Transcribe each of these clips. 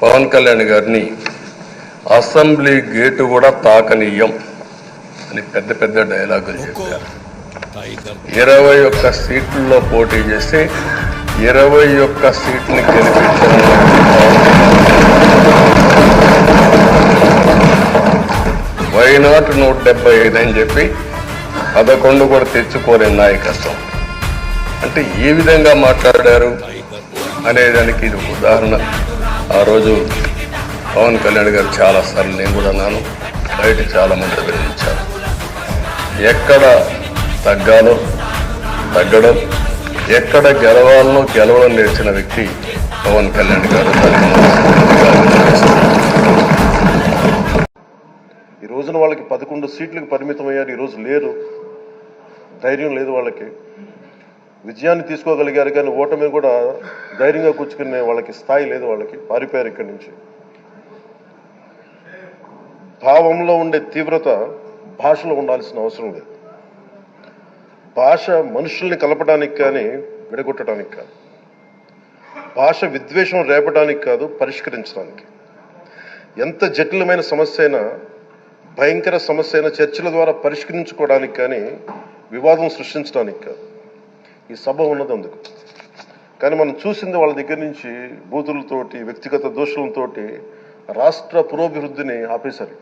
పవన్ కళ్యాణ్ గారిని assembly gate కూడా తాకనీయం అని పెద్ద పెద్ద డైలాగులు చెప్పారు. 21 సీట్లలో పోటీ చేసి 21 సీట్ని గెలిపించారు. వైనాట్ 175 అని చెప్పి 11 కూడా తెచ్చుకోలేని నాయకత్వం. అంటే ఏ విధంగా మాట్లాడారు అనేదానికి ఇది ఉదాహరణ. ఆ రోజు పవన్ కళ్యాణ్ గారు చాలాసార్లు నేను కూడా అన్నాను, బయట చాలామంది వివరించారు. ఎక్కడ తగ్గాలో తగ్గడం, ఎక్కడ గెలవాలో గెలవడం నేర్చిన వ్యక్తి పవన్ కళ్యాణ్ గారు. ఈ రోజున వాళ్ళకి 11 సీట్లకు పరిమితమయ్యారు. ఈరోజు లేరు, ధైర్యం లేదు వాళ్ళకి. విజయాన్ని తీసుకోగలిగారు కానీ ఓటమి కూడా ధైర్యంగా కూర్చుకునే వాళ్ళకి స్థాయి లేదు. వాళ్ళకి పారిపోయారు ఇక్కడి నుంచి. భావంలో ఉండే తీవ్రత భాషలో ఉండాల్సిన అవసరం లేదు. భాష మనుషుల్ని కలపడానికి కానీ విడగొట్టడానికి కాదు. భాష విద్వేషం రేపడానికి కాదు, పరిష్కరించడానికి. ఎంత జటిలమైన సమస్య అయినా, భయంకర సమస్య అయినా చర్చల ద్వారా పరిష్కరించుకోవడానికి కానీ వివాదం సృష్టించడానికి కాదు. ఈ సభ ఉన్నది అందుకు. కానీ మనం చూసింది వాళ్ళ దగ్గర నుంచి బూతులతోటి, వ్యక్తిగత దోషులతోటి రాష్ట్ర పురోభివృద్ధిని ఆపేశారు.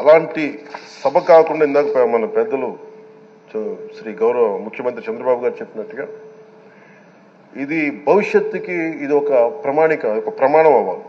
అలాంటి సభ కాకుండా ఇందాక మన పెద్దలు శ్రీ గౌరవ ముఖ్యమంత్రి చంద్రబాబు గారు చెప్పినట్టుగా ఇది భవిష్యత్తుకి ఇది ఒక ప్రమాణం అవ్వాలి.